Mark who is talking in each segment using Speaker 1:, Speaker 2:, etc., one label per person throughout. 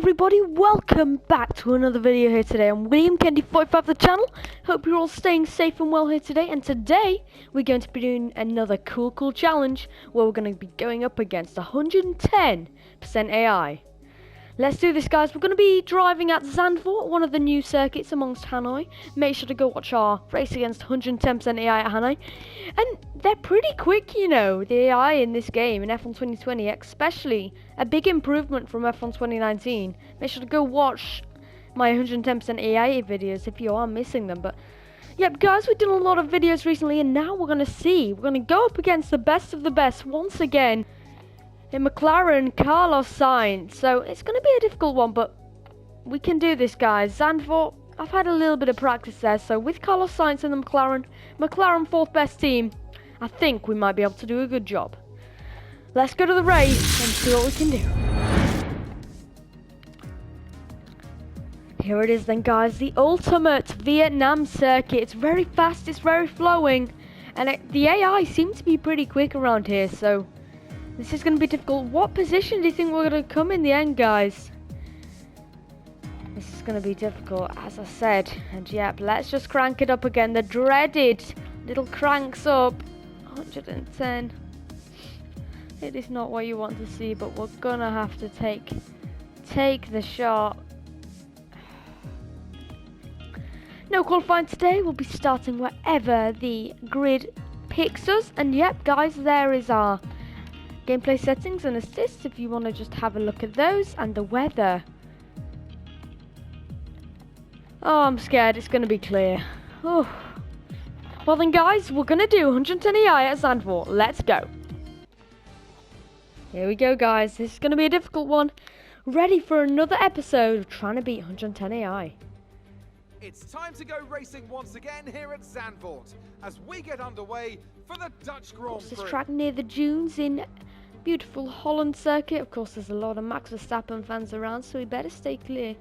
Speaker 1: everybody, welcome back to another video here today. I'm William Candy45 the channel. Hope you're all staying safe and well here today. And today we're going to be doing another cool challenge where we're going to be going up against 110% AI. Let's do this, guys. We're going to be driving at Zandvoort, one of the new circuits amongst Hanoi. Make sure to go watch our race against 110% AI at Hanoi. And they're pretty quick, you know, the AI in this game, in F1 2020, especially a big improvement from F1 2019. Make sure to go watch my 110% AI videos if you are missing them. But, yep, guys, we've done a lot of videos recently, and now we're going to go up against the best of the best once again. In McLaren, Carlos Sainz. So it's going to be a difficult one, but we can do this, guys. Zandvoort, I've had a little bit of practice there, so with Carlos Sainz and the McLaren fourth best team, I think we might be able to do a good job. Let's go to the race and see what we can do. Here it is then, guys, the ultimate Vietnam circuit. It's very fast, it's very flowing, and the AI seems to be pretty quick around here, so this is going to be difficult. What position do you think we're going to come in the end, guys? This is going to be difficult, as I said. And yep, let's just crank it up again. The dreaded little cranks up. 110. It is not what you want to see, but we're going to have to take the shot. No qualifying today. We'll be starting wherever the grid picks us. And yep, guys, there is our gameplay settings and assists if you want to just have a look at those, and the weather. Oh, I'm scared it's going to be clear. Oh. Well then, guys, we're going to do 110 AI at Zandvoort. Let's go. Here we go, guys. This is going to be a difficult one. Ready for another episode of trying to beat 110 AI.
Speaker 2: It's time to go racing once again here at Zandvoort as we get underway for the Dutch Grand Prix.
Speaker 1: This track near the dunes in beautiful Holland circuit. Of course, there's a lot of Max Verstappen fans around, so we better stay clear.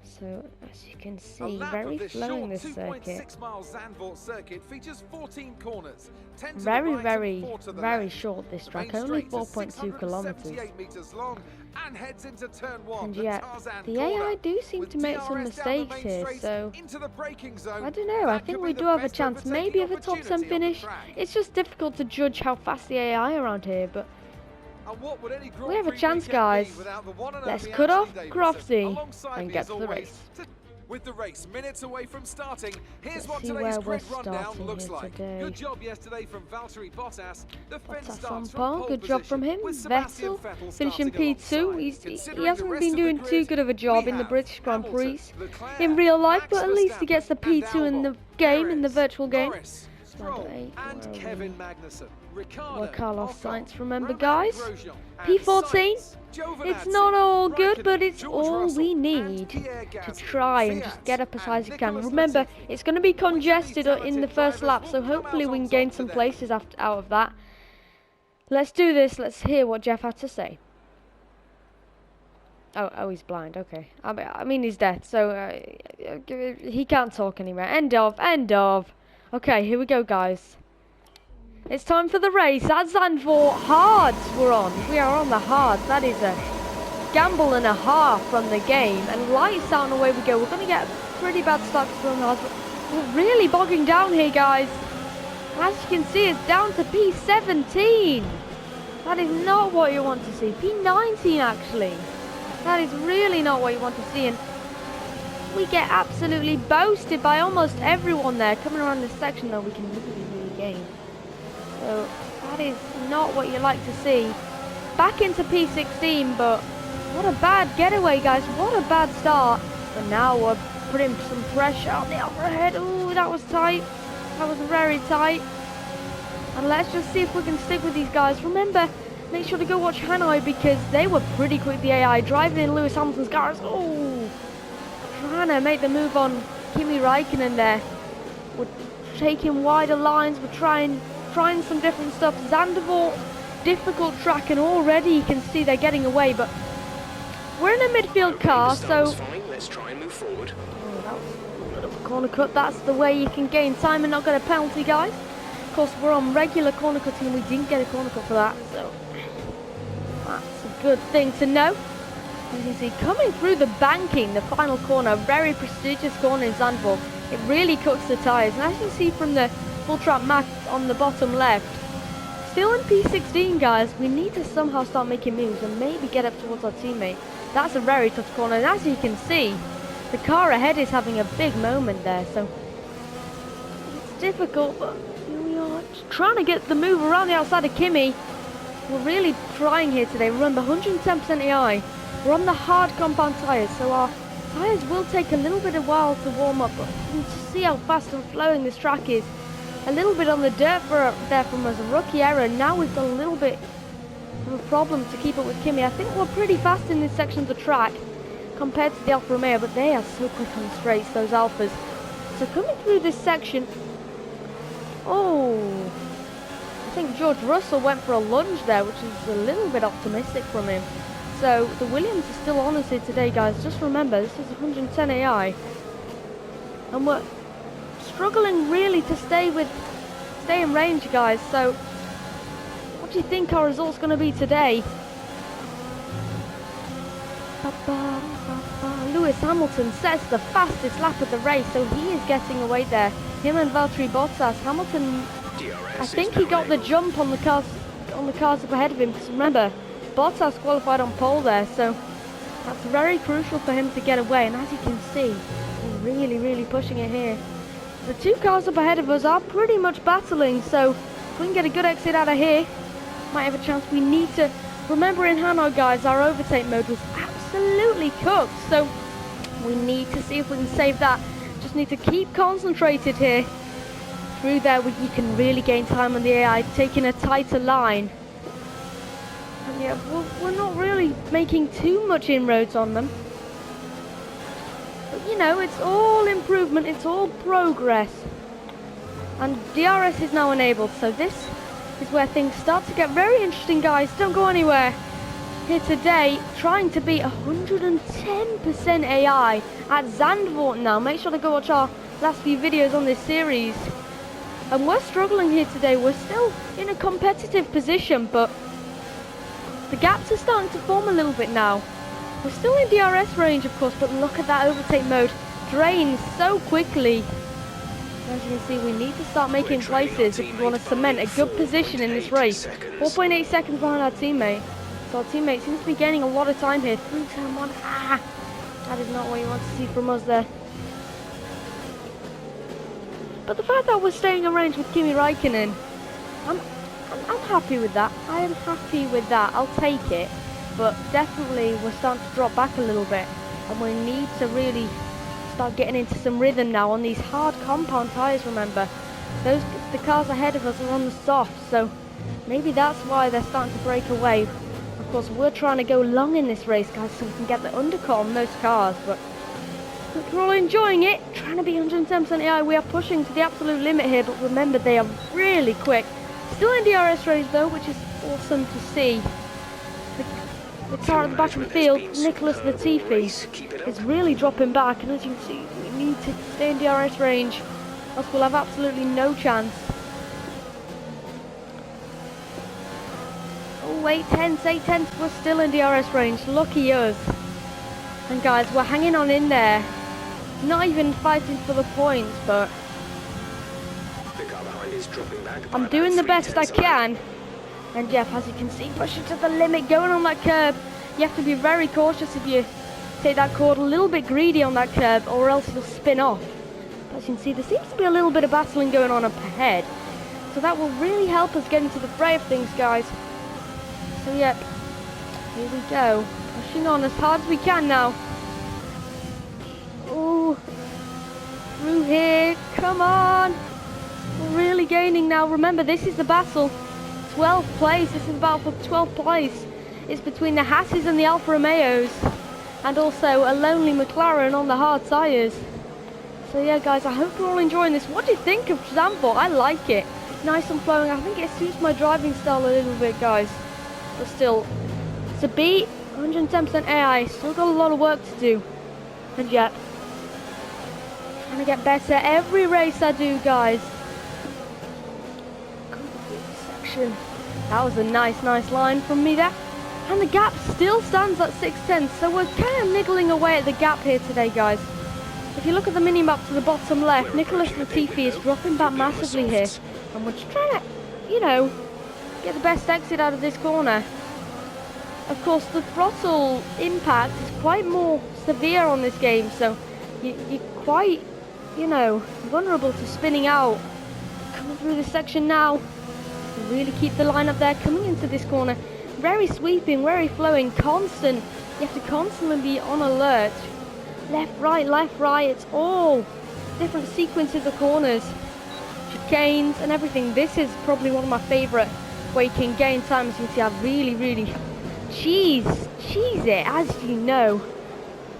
Speaker 1: So, as you can see, very flowing this circuit.
Speaker 2: 2.6-mile Zandvoort circuit features 14 corners. 10 to
Speaker 1: very,
Speaker 2: the right
Speaker 1: very,
Speaker 2: and 4 to the
Speaker 1: very
Speaker 2: left.
Speaker 1: short this
Speaker 2: The
Speaker 1: track,
Speaker 2: main
Speaker 1: only
Speaker 2: straight is
Speaker 1: 4.2 kilometers.
Speaker 2: 678 meters long and heads into turn 1.
Speaker 1: And yet, the AI do seem to make some mistakes here, so I don't know. I think we do have a chance, maybe of a top 10 finish. It's just difficult to judge how fast the AI around here, but we have a chance, guys. Let's cut off Crofty and get to the race.
Speaker 2: With the race minutes away from starting, here's
Speaker 1: Let's
Speaker 2: what
Speaker 1: see
Speaker 2: today's
Speaker 1: where
Speaker 2: grid
Speaker 1: we're
Speaker 2: rundown
Speaker 1: starting
Speaker 2: looks
Speaker 1: here
Speaker 2: like.
Speaker 1: today.
Speaker 2: Good job yesterday from Valtteri Bottas. The Finn
Speaker 1: Bottas
Speaker 2: starts
Speaker 1: on
Speaker 2: from
Speaker 1: pole.
Speaker 2: pole
Speaker 1: Good job from him.
Speaker 2: position, with Sebastian
Speaker 1: Vettel
Speaker 2: Vettel
Speaker 1: finishing
Speaker 2: starting
Speaker 1: P2.
Speaker 2: alongside.
Speaker 1: He hasn't been doing too good of a job in the British Grand Prix
Speaker 2: Leclerc,
Speaker 1: in real life,
Speaker 2: Max
Speaker 1: but at least he
Speaker 2: Verstappen,
Speaker 1: gets the P2 in the
Speaker 2: and
Speaker 1: game, in the
Speaker 2: Albon,
Speaker 1: virtual game.
Speaker 2: Norris, Stroll, and Kevin Magnussen. Ricardo,
Speaker 1: Well, Carlos
Speaker 2: Ocon,
Speaker 1: Sainz, remember,
Speaker 2: Romain
Speaker 1: guys?
Speaker 2: Grosjean, and
Speaker 1: P14.
Speaker 2: Sainz, Giovinazzi,
Speaker 1: It's not all good, but it's
Speaker 2: George
Speaker 1: all
Speaker 2: Russell,
Speaker 1: we
Speaker 2: and
Speaker 1: need
Speaker 2: Pierre
Speaker 1: to
Speaker 2: Gasly,
Speaker 1: try and
Speaker 2: Fiat,
Speaker 1: just get up as high as you
Speaker 2: and
Speaker 1: can.
Speaker 2: Nicolas
Speaker 1: Remember,
Speaker 2: Latifi.
Speaker 1: it's going to be congested
Speaker 2: Which of these
Speaker 1: in the first
Speaker 2: talented
Speaker 1: lap, so
Speaker 2: drivers will come
Speaker 1: hopefully
Speaker 2: out
Speaker 1: we can
Speaker 2: on
Speaker 1: gain
Speaker 2: top
Speaker 1: some
Speaker 2: today?
Speaker 1: places out of that. Let's do this. Let's hear what Jeff had to say. Oh, he's blind. Okay. I mean, he's deaf, so he can't talk anymore. End of. Okay, here we go, guys. It's time for the race at Zandvoort. Hards we're on. We are on the hards. That is a gamble and a half from the game. And lights out and away we go. We're going to get a pretty bad start to the hards, but we're really bogging down here, guys. As you can see, it's down to P17. That is not what you want to see. P19, actually. That is really not what you want to see. And we get absolutely boasted by almost everyone there. Coming around this section, though, we can really gain. So that is not what you like to see. Back into P16, but what a bad getaway, guys. What a bad start. But now we're putting some pressure on the overhead. Ooh, that was tight. That was very tight. And let's just see if we can stick with these guys. Remember, make sure to go watch Hanoi because they were pretty quick, the AI, driving in Lewis Hamilton's cars. Oh, trying to make the move on Kimi Räikkönen there. We're taking wider lines. We're trying some different stuff. Zandvoort, difficult track, and already you can see they're getting away, but we're in a midfield car, so
Speaker 3: let's try and move forward.
Speaker 1: Oh, that was a bit of a corner cut. That's the way you can gain time and not get a penalty, guys. Of course, we're on regular corner cutting and we didn't get a corner cut for that, so that's a good thing to know. As you can see, coming through the banking, the final corner, very prestigious corner in Zandvoort. It really cooks the tyres. And as you see from the full track map on the bottom left, still in P16, guys, we need to somehow start making moves and maybe get up towards our teammate. That's a very tough corner. And as you can see, the car ahead is having a big moment there. So it's difficult, but here we are, just trying to get the move around the outside of Kimi. We're really trying here today. Remember, 110% AI. We're on the hard compound tyres, so our tyres will take a little bit of while to warm up. But you can see how fast and flowing this track is. A little bit on the dirt there from us, a rookie error. Now we've got a little bit of a problem to keep up with Kimi. I think we're pretty fast in this section of the track compared to the Alfa Romeo, but they are so quick on the straights, those Alfas. So coming through this section, I think George Russell went for a lunge there, which is a little bit optimistic from him. So the Williams is still on us here today, guys. Just remember, this is 110 AI, and we're struggling really to stay in range, guys. So what do you think our result's going to be today? Lewis Hamilton sets the fastest lap of the race, so he is getting away there. Him and Valtteri Bottas. Hamilton, I think he got the jump on the cars up ahead of him. Because remember, Bottas qualified on pole there, so that's very crucial for him to get away. And as you can see, we're really pushing it here. The two cars up ahead of us are pretty much battling, so if we can get a good exit out of here, might have a chance. We need to remember in Hanoi, guys, our overtake mode was absolutely cooked, so we need to see if we can save that. Just need to keep concentrated here. Through there, you can really gain time on the AI, taking a tighter line. And yeah, we're not really making too much inroads on them. But you know, it's all improvement, it's all progress. And DRS is now enabled, so this is where things start to get very interesting, guys. Don't go anywhere. Here today, trying to beat 110% AI at Zandvoort now. Make sure to go watch our last few videos on this series. And we're struggling here today. We're still in a competitive position, but the gaps are starting to form a little bit now. We're still in DRS range, of course, but look at that overtake mode. Drains so quickly. As you can see, we need to start making places if we want to cement a good position in this race. 4.8 seconds behind our teammate. So our teammate seems to be gaining a lot of time here. Through turn one. That is not what you want to see from us there. But the fact that we're staying in range with Kimi Räikkönen, I'm happy with that. I am happy with that. I'll take it. But definitely we're starting to drop back a little bit, and we need to really start getting into some rhythm now on these hard compound tyres. Remember, the cars ahead of us are on the soft, so maybe that's why they're starting to break away. Of course, we're trying to go long in this race, guys, so we can get the undercut on those cars, but we're all enjoying it, trying to be 110% AI. We are pushing to the absolute limit here, but remember, they are really quick. Still in DRS range though, which is awesome to see. The car at the back of the field, Nicholas Latifi, is really dropping back, and as you can see, we need to stay in DRS range, else we'll have absolutely no chance. Oh, 8/10, we're still in DRS range, lucky us. And guys, we're hanging on in there, not even fighting for the points, but I'm doing the best I can. And Jeff, as you can see, pushing to the limit, going on that curb. You have to be very cautious if you take that corner, a little bit greedy on that curb, or else you'll spin off. But as you can see, there seems to be a little bit of battling going on up ahead. So that will really help us get into the fray of things, guys. So yeah, here we go. Pushing on as hard as we can now. Oh, through here, come on. We're really gaining now. Remember, this is the battle. 12th place, this is the battle for 12th place. It's between the Hasses and the Alfa Romeos, and also a lonely McLaren on the hard tyres. So yeah, guys, I hope you're all enjoying this. What do you think of Zandvoort? I like it. Nice and flowing. I think it suits my driving style a little bit, guys. But still, to beat 110% AI, still got a lot of work to do. And yet, trying to get better every race I do, guys. Section. That was a nice line from me there. And the gap still stands at 6 tenths, so we're kind of niggling away at the gap here today, guys. If you look at the mini-map to the bottom left, Nicholas Latifi is dropping back massively here. And we're just trying to, you know, get the best exit out of this corner. Of course, the throttle impact is quite more severe on this game, so you're quite, you know, vulnerable to spinning out. Coming through this section now. Really keep the line up there, coming into this corner. Very sweeping, very flowing, constant. You have to constantly be on alert. Left, right, it's all different sequences of corners. Chicanes and everything. This is probably one of my favourite where you can gain time. As you can see, I really cheese it, as you know.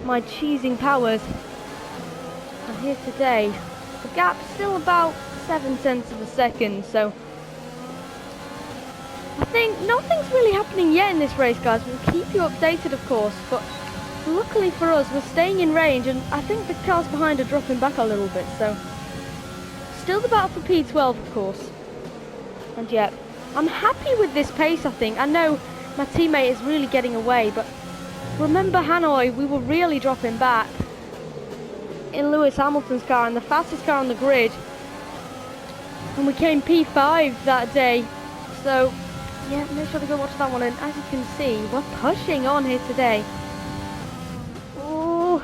Speaker 1: My cheesing powers. And here today, the gap's still about 7 tenths of a second, so I think nothing's really happening yet in this race, guys. We'll keep you updated, of course, but luckily for us, we're staying in range, and I think the cars behind are dropping back a little bit, so still the battle for P12, of course. And yet, I'm happy with this pace, I think. I know my teammate is really getting away, but remember Hanoi, we were really dropping back in Lewis Hamilton's car, and the fastest car on the grid, and we came P5 that day, so yeah, make sure to go watch that one. And as you can see, we're pushing on here today. Oh,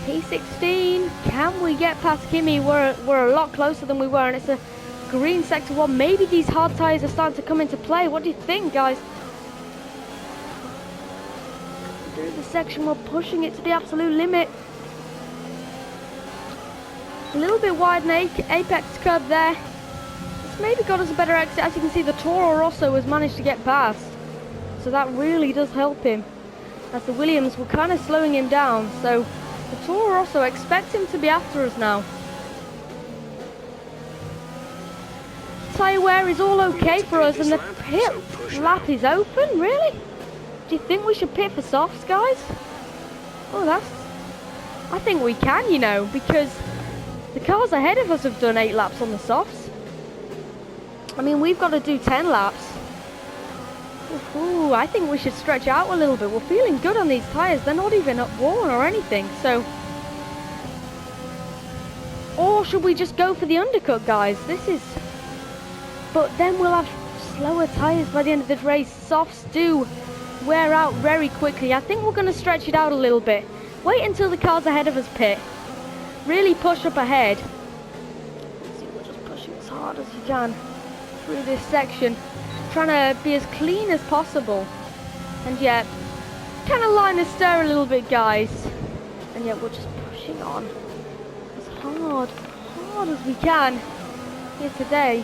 Speaker 1: P16. Can we get past Kimi? We're a lot closer than we were, and it's a green sector 1. Maybe these hard tyres are starting to come into play. What do you think, guys? Through the section, we're pushing it to the absolute limit. A little bit wide in apex curve there. Maybe got us a better exit. As you can see, the Toro Rosso has managed to get past, so that really does help him, as the Williams were kind of slowing him down. So the Toro Rosso, expect him to be after us now. Tyre wear is all okay for us, and the pit lap is open. Really? Do you think we should pit for softs, guys? Oh, I think we can, you know, because the cars ahead of us have done 8 laps on the softs. I mean, we've got to do 10 laps. Ooh, I think we should stretch out a little bit. We're feeling good on these tyres. They're not even worn or anything, so... Or should we just go for the undercut, guys? This is... But then we'll have slower tyres by the end of this race. Softs do wear out very quickly. I think we're going to stretch it out a little bit. Wait until the cars ahead of us pit. Really push up ahead. See, we're just pushing as hard as you can through this section, trying to be as clean as possible, and yet kind of line the stir a little bit, guys, and yet we're just pushing on as hard as we can here today.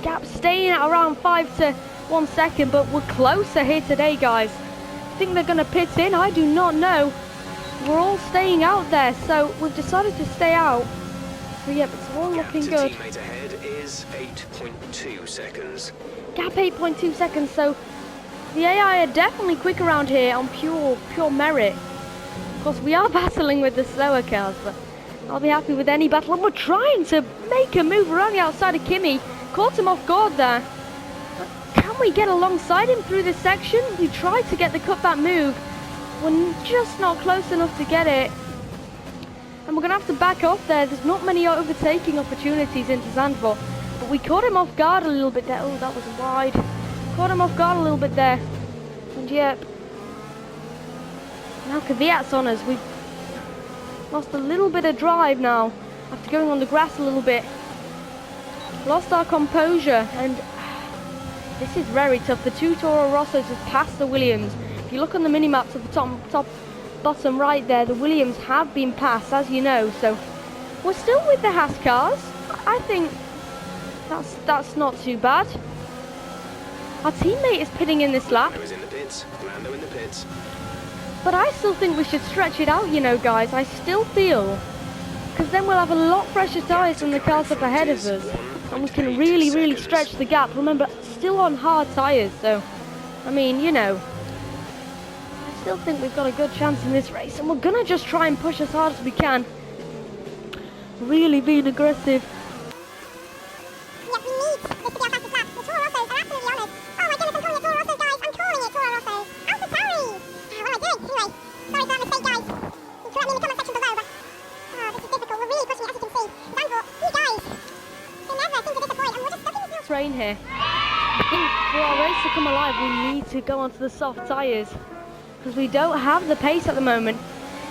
Speaker 1: Gap staying at around 5 to 1 second, but we're closer here today, guys. Think they're going to pit in? I do not know. We're all staying out there, so we've decided to stay out. So yep, it's all looking good.
Speaker 3: Teammate ahead is 8.2 seconds.
Speaker 1: Gap 8.2 seconds, so the AI are definitely quick around here on pure merit. Of course, we are battling with the slower cars, but I'll be happy with any battle. And we're trying to make a move around the outside of Kimi. Caught him off guard there. But can we get alongside him through this section? We tried to get the cutback move. We're just not close enough to get it. And we're going to have to back off there. There's not many overtaking opportunities into Zandvoort. But we caught him off guard a little bit there. Oh, that was wide. Caught him off guard a little bit there. And yep. Now Kvyat's on us. We've lost a little bit of drive now. After going on the grass a little bit. Lost our composure. And this is very tough. The 2 Toro Rossos have passed the Williams. If you look on the mini-maps at the top bottom right there, the Williams have been passed, as you know, so we're still with the Haas cars. I think that's not too bad. Our teammate is pitting in this lap.
Speaker 3: Lando in the pits.
Speaker 1: But I still think we should stretch it out, you know, guys. I still feel, because then we'll have a lot fresher tyres than the cars up ahead of us, and we can really stretch the gap. Remember, still on hard tyres, so I mean, you know, still think we've got a good chance in this race, and we're gonna just try and push as hard as we can. Really being aggressive.
Speaker 4: Yes, we need this to be our fastest lap. The Toro Rossos are absolutely on us.
Speaker 1: train here. I think for our race to come alive, we need to go onto the soft tyres because we don't have the pace at the moment.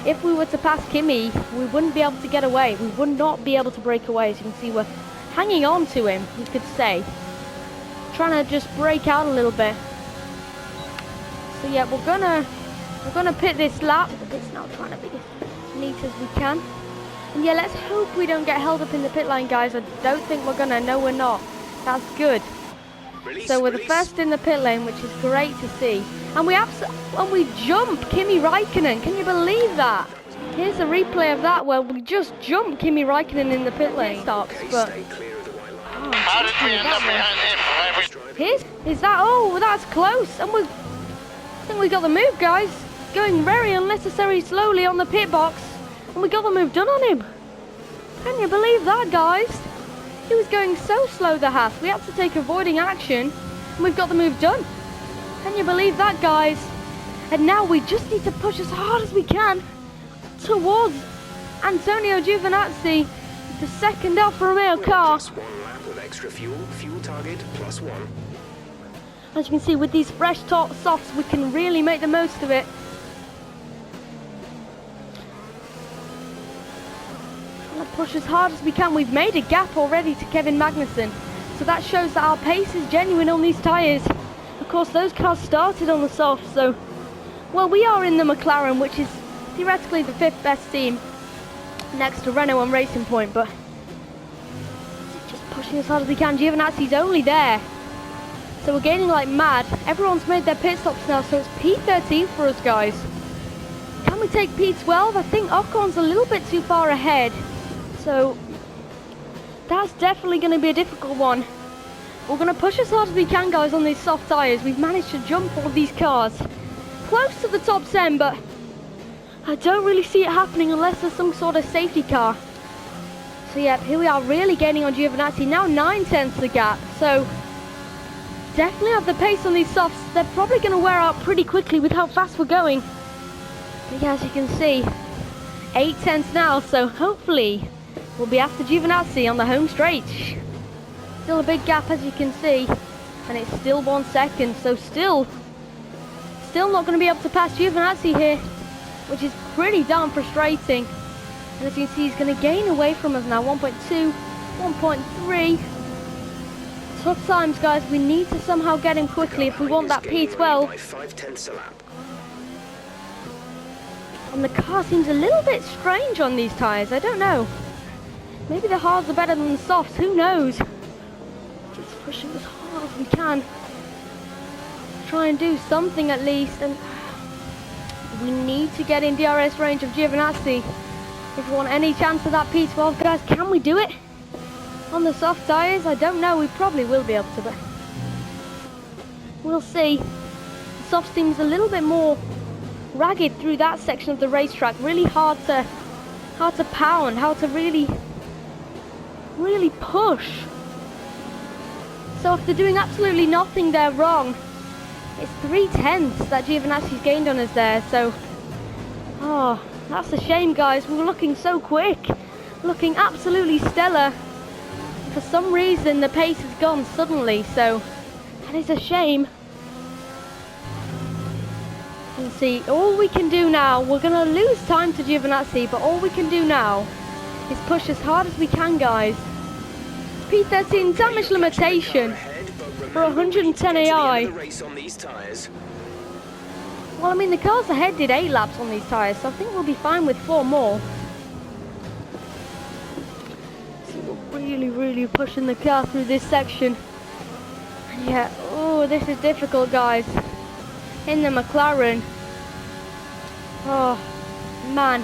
Speaker 1: If we were to pass Kimi, we wouldn't be able to get away. We would not be able to break away. As you can see, we're hanging on to him, you could say. Trying to just break out a little bit. So yeah, we're gonna pit this lap. It's now trying to be as neat as we can. And yeah, let's hope we don't get held up in the pit line, guys. I don't think we're gonna. No, we're not. That's good. So we're the first in the pit lane, which is great to see. And we jump Kimi Raikkonen. Can you believe that? Here's a replay of that where we just jumped Kimi Raikkonen in the pit lane stops. But
Speaker 4: How did we end up behind him?
Speaker 1: Is that? Oh, that's close. And I think we got the move, guys. Going very unnecessary slowly on the pit box, and we got the move done on him. Can you believe that, guys? He was going so slow, the Haas. We had to take avoiding action, and we've got the move done. Can you believe that, guys? And now we just need to push as hard as we can towards Antonio Giovinazzi, the second Alfa Romeo car.
Speaker 3: Plus 1 lap with extra fuel. Fuel target +1.
Speaker 1: As you can see, with these fresh softs, we can really make the most of it. Trying to push as hard as we can. We've made a gap already to Kevin Magnussen, so that shows that our pace is genuine on these tyres. Of course, those cars started on the soft, so well, we are in the McLaren, which is theoretically the 5th best team next to Renault and Racing Point, but just pushing as hard as we can. Giovinazzi's only there. So we're gaining like mad. Everyone's made their pit stops now, so it's P13 for us, guys. Can we take P12? I think Ocon's a little bit too far ahead. So that's definitely going to be a difficult one. We're going to push as hard as we can, guys, on these soft tyres. We've managed to jump all these cars close to the top 10, but I don't really see it happening unless there's some sort of safety car. So yeah, here we are really gaining on Giovinazzi. Now 9/10 the gap. So definitely have the pace on these softs. They're probably going to wear out pretty quickly with how fast we're going. But yeah, as you can see, 8/10 now, so hopefully we'll be after Giovinazzi on the home straight. Still a big gap, as you can see, and it's still 1 second, so still not going to be able to pass Giovinazzi here, which is pretty damn frustrating. And as you can see, he's going to gain away from us now. 1.2, 1.3. Tough times, guys. We need to somehow get him quickly if we want that P12.
Speaker 3: By 5/10 a lap.
Speaker 1: And the car seems a little bit strange on these tyres. I don't know. Maybe the hards are better than the softs. Who knows? Just pushing as hard as we can. Try and do something at least. And we need to get in DRS range of Giovinazzi if we want any chance of that P12. Guys, can we do it? On the soft tyres, I don't know. We probably will be able to, but we'll see. The soft seems a little bit more ragged through that section of the racetrack. Really hard to pound, how to really push. So after doing absolutely nothing there wrong, it's 3/10 that Giovinazzi's gained on us there. So, oh, that's a shame, guys. We were looking so quick, looking absolutely stellar. For some reason, the pace has gone suddenly, so that is a shame. Let's see, all we can do now, we're going to lose time to Giovinazzi, but all we can do now is push as hard as we can, guys. P13 damage limitation for 110 AI. Well, I mean, the cars ahead did 8 laps on these tyres, so I think we'll be fine with 4 more. Really pushing the car through this section. And yeah, oh, this is difficult, guys. In the McLaren. Oh, man.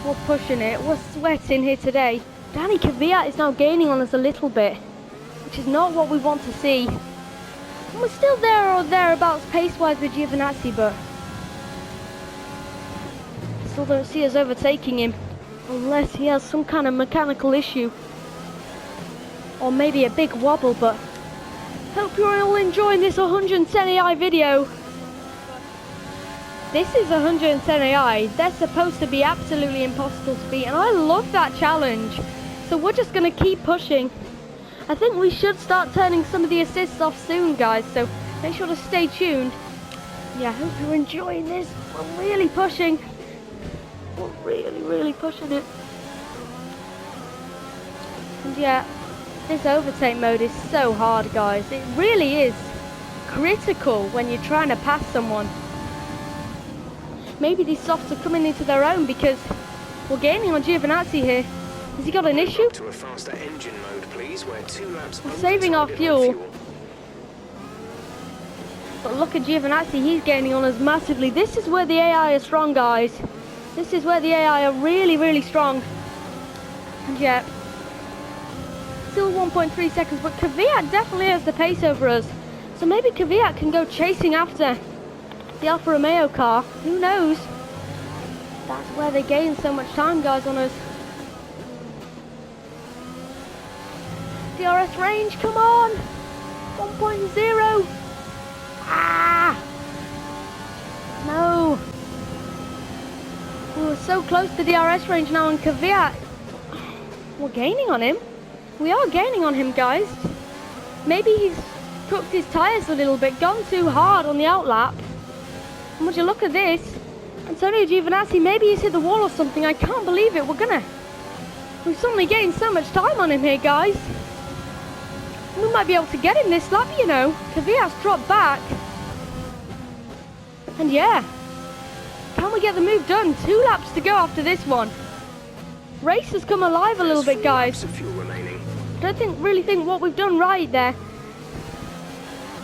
Speaker 1: We're pushing it. We're sweating here today. Danny Kvyat is now gaining on us a little bit, which is not what we want to see. And we're still there or thereabouts pace-wise with Giovinazzi, but I still don't see us overtaking him unless he has some kind of mechanical issue. Or maybe a big wobble, but hope you're all enjoying this 110 AI video. This is 110 AI. They're supposed to be absolutely impossible to beat, and I love that challenge. So we're just going to keep pushing I think we should start turning some of the assists off soon, guys, so make sure to stay tuned. Yeah, I hope you're enjoying this. We're really pushing. We're really pushing it. And yeah, this overtake mode is so hard, guys. It really is critical when you're trying to pass someone. Maybe these softs are coming into their own because we're gaining on Giovinazzi here. Has he got an issue?
Speaker 3: To a faster engine mode, please, where 2 laps
Speaker 1: We're saving our fuel. But look at Giovinazzi, he's gaining on us massively. This is where the AI are strong, guys. This is where the AI are really strong. And yeah, still 1.3 seconds, but Kvyat definitely has the pace over us. So maybe Kvyat can go chasing after the Alfa Romeo car. Who knows? That's where they gain so much time, guys, on us. DRS range, come on! 1.0! Ah! No! We're so close to DRS range now, and Kvyat, we're gaining on him. We are gaining on him, guys. Maybe he's cooked his tyres a little bit, gone too hard on the outlap. And would you look at this? Antonio Giovinazzi, maybe he's hit the wall or something. I can't believe it. We've suddenly gained so much time on him here, guys. We might be able to get him this lap, you know. Kvyat's dropped back. And yeah, can we get the move done? 2 laps to go after this one. Race has come alive a little bit, guys. I don't really think what we've done right there.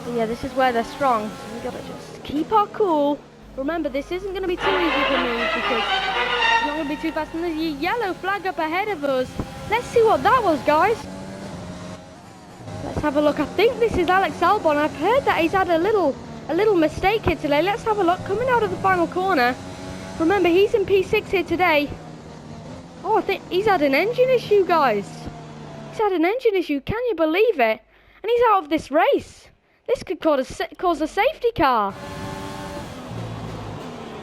Speaker 1: But yeah, this is where they're strong. So we gotta just keep our cool. Remember, this isn't gonna be too easy to move because it's not gonna be too fast. And there's a yellow flag up ahead of us. Let's see what that was, guys. Let's have a look. I think this is Alex Albon. I've heard that he's had a little mistake here today. Let's have a look. Coming out of the final corner. Remember, he's in P6 here today. Oh, I think he's had an engine issue, guys. He's had an engine issue. Can you believe it? And he's out of this race. This could cause a safety car.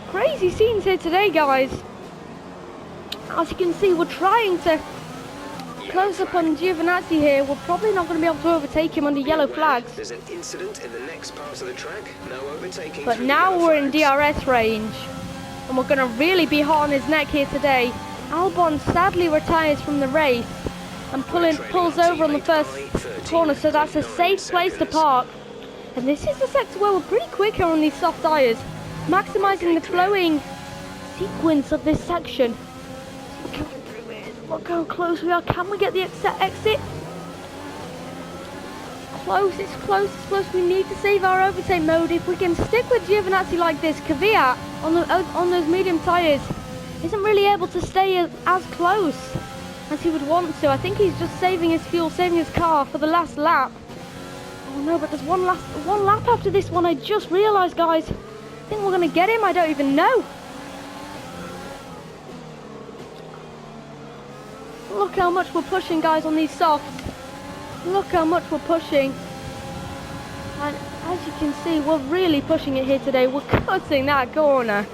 Speaker 1: Crazy scenes here today, guys. As you can see, we're trying to close up on Giovinazzi here. We're probably not going to be able to overtake him under yellow flags.
Speaker 3: There's an incident in the next part of the track. No overtaking.
Speaker 1: But now we're in DRS range. And we're going to really be hot on his neck here today. Albon sadly retires from the race and pulls over on the first corner, so that's a safe place to park. And this is the sector where we're pretty quick here on these soft tyres, maximising the flowing sequence of this section. Look how close we are. Can we get the exit? Close, it's close, it's close. We need to save our overtake mode. If we can stick with Giovinazzi like this, Kvyat on those medium tyres isn't really able to stay as close as he would want to. I think he's just saving his fuel, saving his car for the last lap. Oh no, but there's one lap after this one. I just realised, guys. I think we're going to get him. I don't even know. Look how much we're pushing, guys, on these softs. Look how much we're pushing. And as you can see, we're really pushing it here today. We're cutting that corner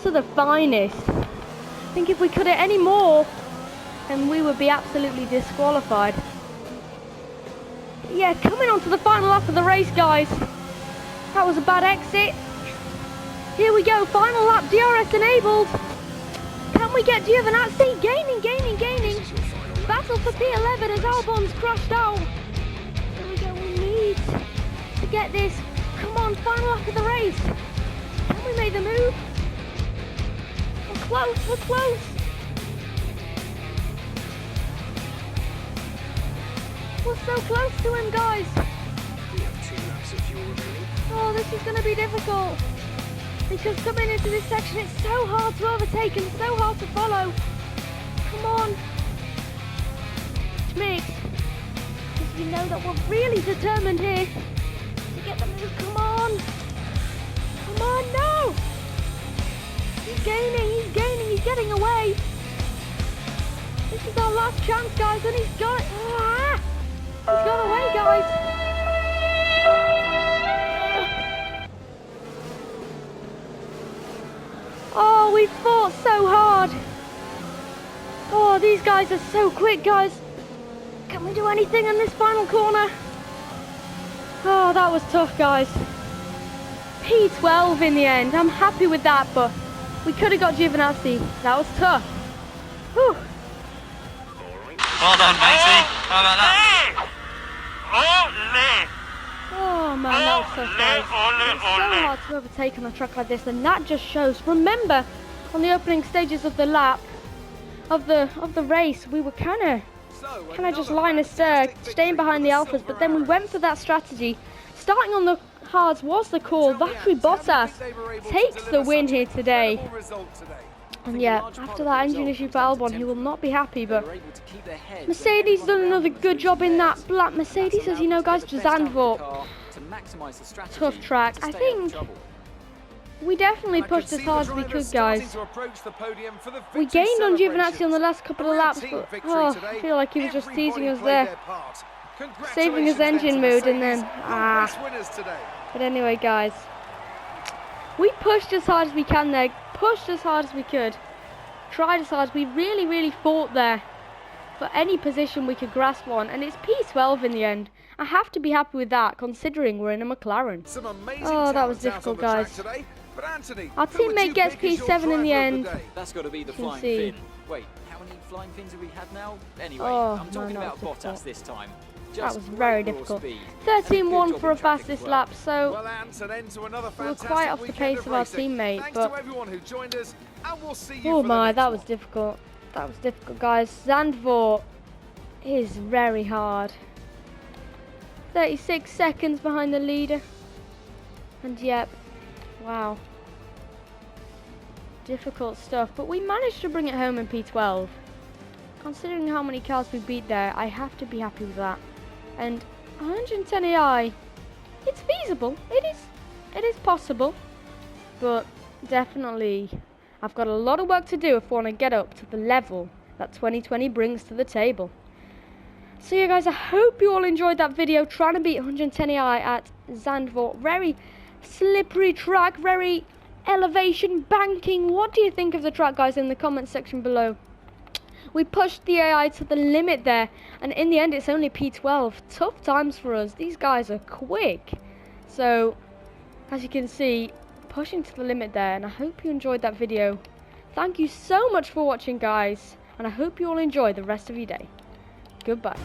Speaker 1: to the finest. I think if we cut it any more, then we would be absolutely disqualified. Yeah, coming on to the final lap of the race, guys. That was a bad exit. Here we go, final lap, DRS enabled. Can we get Giovinazzi? Gaining. Battle for P11 as Albon's crashed out. Here we go, we need to get this. Come on, final lap of the race. Can we make the move? We're close. We're so close to him, guys.
Speaker 3: We have 2 laps of fuel remaining.
Speaker 1: Oh, this is going to be difficult. Because coming into this section, it's so hard to overtake and so hard to follow. Come on. Mix. Because we know that we're really determined here to get the move. Come on, no. He's gaining, he's getting away. This is our last chance, guys, and he's got it. He's got away, guys. Oh, we fought so hard. Oh, these guys are so quick, guys. Can we do do anything in this final corner. Oh, that was tough, guys. P12 in the end. I'm happy with that, but we could have got Giovinazzi. That was tough. Whew.
Speaker 5: Well done, matey. How about that?
Speaker 1: Oh man, that was tough, guys. It's so hard to overtake on a track like this, and that just shows. Remember, on the opening stages of the lap, of the race, we were kind of just lying astray, staying behind the Alphas, but then we went for that strategy. Starting on the hards was the call. Valtteri Bottas takes the win here today. And yeah, after that engine issue for Albon, he will not be happy, but Mercedes done another good job in that black Mercedes, as you know, guys, to Zandvoort. Tough track. I think we definitely pushed as hard as we could, guys. We gained on Giovinazzi on the last couple of laps, but I feel like he was just teasing us there. Saving his engine mood and then, But anyway, guys, we pushed as hard as we can there, pushed as hard as we could, tried as hard as we really fought there for any position we could grasp on, and it's P12 in the end. I have to be happy with that, considering we're in a McLaren. Oh, that was difficult, guys. Our teammate gets P7 in the end.
Speaker 6: That's got to be the flying
Speaker 1: see.
Speaker 6: fin. Wait, how many flying fins have we had now? Anyway,
Speaker 1: Oh,
Speaker 6: I'm talking
Speaker 1: man, that
Speaker 6: about
Speaker 1: was
Speaker 6: Bottas
Speaker 1: difficult.
Speaker 6: this time.
Speaker 1: That
Speaker 6: Just
Speaker 1: was very
Speaker 6: great raw
Speaker 1: difficult.
Speaker 6: speed.
Speaker 1: 13-1 for a
Speaker 6: Good job in
Speaker 1: fastest
Speaker 6: traffic
Speaker 1: lap,
Speaker 6: as
Speaker 1: so
Speaker 2: we
Speaker 1: were quite off the pace of our teammate,
Speaker 2: Thanks
Speaker 1: but
Speaker 2: to everyone who joined us, and we'll see you
Speaker 1: oh
Speaker 2: for the
Speaker 1: my,
Speaker 2: next
Speaker 1: that was
Speaker 2: one.
Speaker 1: difficult. That was difficult, guys. Zandvoort is very hard. 36 seconds behind the leader. And yep, wow. Difficult stuff, but we managed to bring it home in P12. Considering how many cars we beat there, I have to be happy with that. And 110 AI, it's feasible. It is possible, but definitely I've got a lot of work to do if I want to get up to the level that 2020 brings to the table. So yeah, guys, I hope you all enjoyed that video trying to beat 110 AI at Zandvoort. Very slippery track, very elevation, banking. What do you think of the track, guys, in the comment section below? We pushed the AI to the limit there, and in the end it's only P12. Tough times for us. These guys are quick. So, as you can see, pushing to the limit there, and I hope you enjoyed that video. Thank you so much for watching, guys, and I hope you all enjoy the rest of your day. Goodbye.